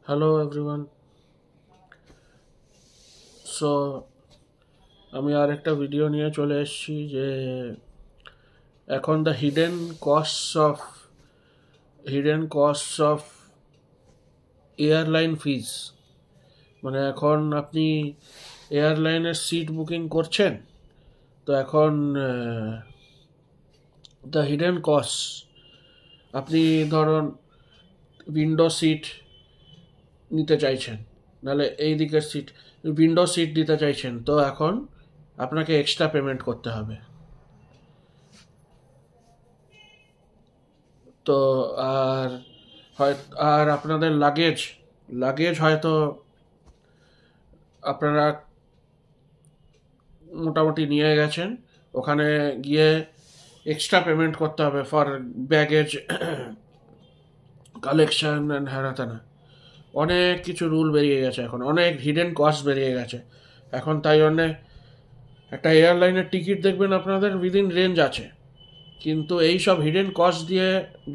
Hello everyone. So আমি আর একটা video নিয়ে চলে এসেছি যে এখন the hidden costs of airline fees, মানে এখন আপনি এয়ারলাইনের সিট বুকিং করছেন, তো এখন দ্য হিডেন কস্ট, আপনি ধরুন উইন্ডো সিট নিতে চাইছেন, নাহলে এই দিকের সিট উইন্ডো সিট দিতে চাইছেন, তো এখন আপনাকে এক্সট্রা পেমেন্ট করতে হবে। তো আর হয় আর আপনাদের লাগেজ হয়তো আপনারা মোটামুটি নিয়ে গেছেন, ওখানে গিয়ে এক্সট্রা পেমেন্ট করতে হবে ফর ব্যাগেজ কালেকশন অ্যান্ড হ্যানাত্যানা। অনেক কিছু রুল বেরিয়ে গেছে, এখন অনেক হিডেন কস্ট বেরিয়ে গেছে এখন। তাই জন্যে একটা এয়ারলাইনের টিকিট দেখবেন আপনাদের উইদিন রেঞ্জ আছে, কিন্তু এই সব হিডেন কস্ট দিয়ে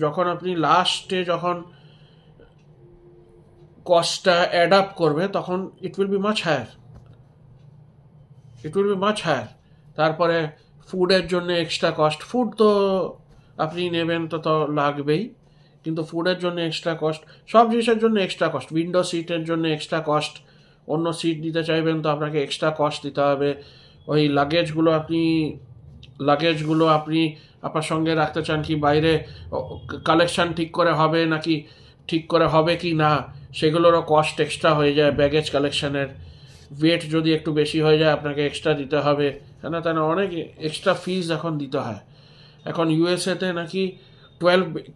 যখন আপনি লাস্টে যখন কস্টটা অ্যাড আপ করবে তখন it will be much higher. তারপরে ফুডের জন্য এক্সট্রা কস্ট, ফুড তো আপনি নেবেন তো লাগবেই, কিন্তু ফুডের জন্য এক্সট্রা কস্ট, সব জিনিসের জন্য এক্সট্রা কস্ট, উইন্ডো সিটের জন্য এক্সট্রা কস্ট, অন্য সিট দিতে চাইবেন তো আপনাকে এক্সট্রা কস্ট দিতে হবে। ওই লাগেজগুলো আপনি আপনার সঙ্গে রাখতে চান কি বাইরে, কালেকশন ঠিক করে হবে নাকি, ঠিক করে হবে কি না, সেগুলোরও কস্ট এক্সট্রা হয়ে যায়। ব্যাগেজ কালেকশনের ওয়েট যদি একটু বেশি হয়ে যায় আপনাকে এক্সট্রা দিতে হবে, না তাই না, অনেক এক্সট্রা ফিজ এখন দিতে হয়। এখন ইউএসএতে নাকি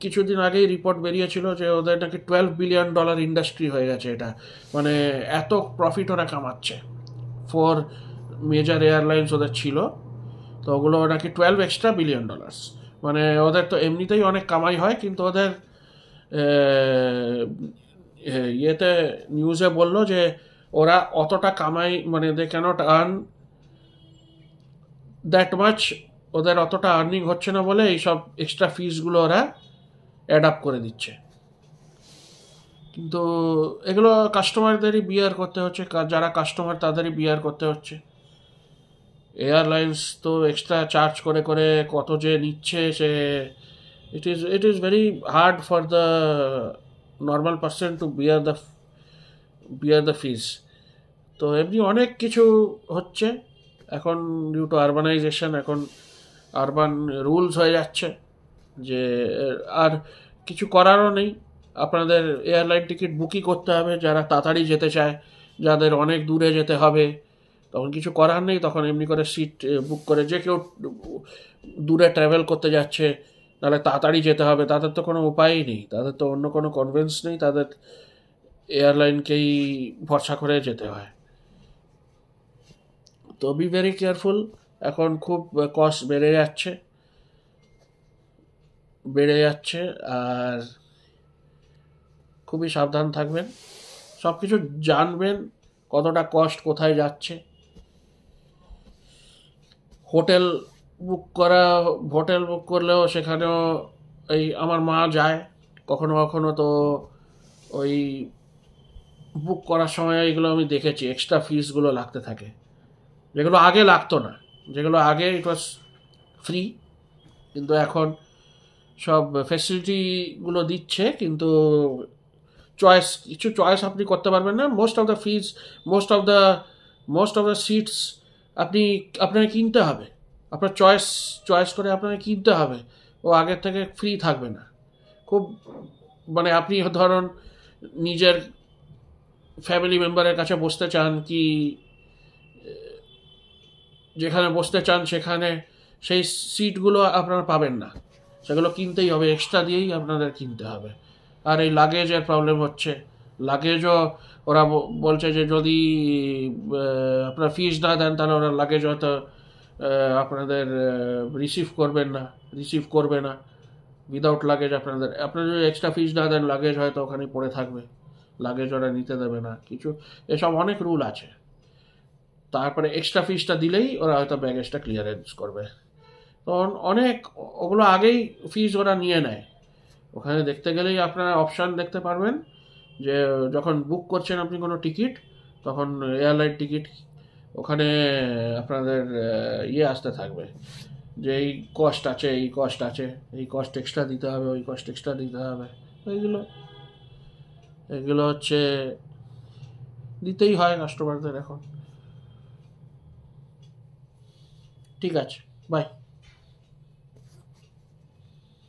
কিছুদিন আগেই রিপোর্ট বেরিয়েছিল যে ওদের নাকি $12 বিলিয়ন ইন্ডাস্ট্রি হয়ে গেছে এটা, মানে এত প্রফিট ওরা কামাচ্ছে। 4 মেজর এয়ারলাইন্স ওদের ছিল, তো ওগুলো নাকি $12 এক্সট্রা বিলিয়ন, মানে ওদের তো এমনিতেই অনেক কামাই হয়, কিন্তু ওদের ইয়েতে নিউজে বললো যে ওরা অতটা কামাই, মানে they can't earn that much, ওদের অতটা আর্নিং হচ্ছে না বলে এইসব এক্সট্রা ফিসগুলো ওরা অ্যাড আপ করে দিচ্ছে। কিন্তু এগুলো কাস্টমারদেরই বিয়ার করতে হচ্ছে, যারা কাস্টমার তাদেরই বিয়ার করতে হচ্ছে। এয়ারলাইন্স তো এক্সট্রা চার্জ করে করে কত যে নিচ্ছে, সে it is very hard for the normal person to bear the fees. তো এমনি অনেক কিছু হচ্ছে এখন ডিউ টু আরবানাইজেশন, এখন আরবান রুলস হয়ে যাচ্ছে যে আর কিছু করারও নেই, আপনাদের এয়ারলাইন টিকিট বুকই করতে হবে। যারা তাড়াতাড়ি যেতে চায়, যাদের অনেক দূরে যেতে হবে, তখন কিছু করার নেই, তখন এমনি করে সিট বুক করে, যে কেউ দূরে ট্রাভেল করতে যাচ্ছে নাহলে তাড়াতাড়ি যেতে হবে, তাদের তো কোনো উপায়ই নেই, তাদের তো অন্য কোনো কনভেন্স নেই, তাদের এয়ারলাইনকেই ভরসা করে যেতে হয়। তো বি ভেরি কেয়ারফুল, এখন খুব কস্ট বেড়ে যাচ্ছে, আর খুবই সাবধান থাকবেন, সব কিছু জানবেন কতটা কস্ট কোথায় যাচ্ছে। হোটেল বুক করলেও সেখানেও এই আমার মা যায় কখনো কখনো, তো ওই বুক করার সময় এগুলো আমি দেখেছি, এক্সট্রা ফিসগুলো লাগতে থাকে, যেগুলো আগে লাগতো না, যেগুলো আগে ইট ওয়াজ ফ্রি, কিন্তু এখন সব ফ্যাসিলিটিগুলো দিচ্ছে, কিন্তু কিছু চয়েস আপনি করতে পারবেন না। মোস্ট অফ দ্য সিটস আপনাকে কিনতে হবে, আপনার চয়েস করে আপনাকে কিনতে হবে, ও আগের থেকে ফ্রি থাকবে না। খুব, মানে আপনি ধরুন নিজের ফ্যামিলি মেম্বারের কাছে বসতে চান, কি যেখানে বসতে চান সেখানে সেই সিটগুলো আপনারা পাবেন না, সেগুলো কিনতেই হবে, এক্সট্রা দিয়েই আপনাদের কিনতে হবে। আর এই লাগেজের প্রবলেম হচ্ছে, লাগেজও ওরা বলছে যে যদি আপনারা ফিস না দেন তাহলে ওরা লাগেজ হয়তো আপনাদের রিসিভ করবে না। উইদাউট লাগেজ আপনারা যদি এক্সট্রা ফিস না দেন, লাগেজ হয়তো ওখানে পড়ে থাকবে, লাগেজ ওরা নিতে দেবে না, কিছু এসব অনেক রুল আছে। তারপরে এক্সট্রা ফিসটা দিলেই ওরা হয়তো ব্যাগেজটা ক্লিয়ারেন্স করবে, তখন অনেক ওগুলো আগেই ফিস ওরা নিয়ে নেয়। ওখানে দেখতে গেলেই আপনারা অপশান দেখতে পারবেন যে যখন বুক করছেন আপনি কোনো টিকিট, তখন এয়ারলাইন টিকিট, ওখানে আপনাদের ইয়ে আসতে থাকবে যে এই কস্ট আছে, এই কস্ট আছে, এই কস্ট এক্সট্রা দিতে হবে, ওই কস্ট এক্সট্রা দিতে হবে। এইগুলো এগুলো হচ্ছে দিতেই হয় কাস্টমারদের এখন। ঠিক আছে, বাই।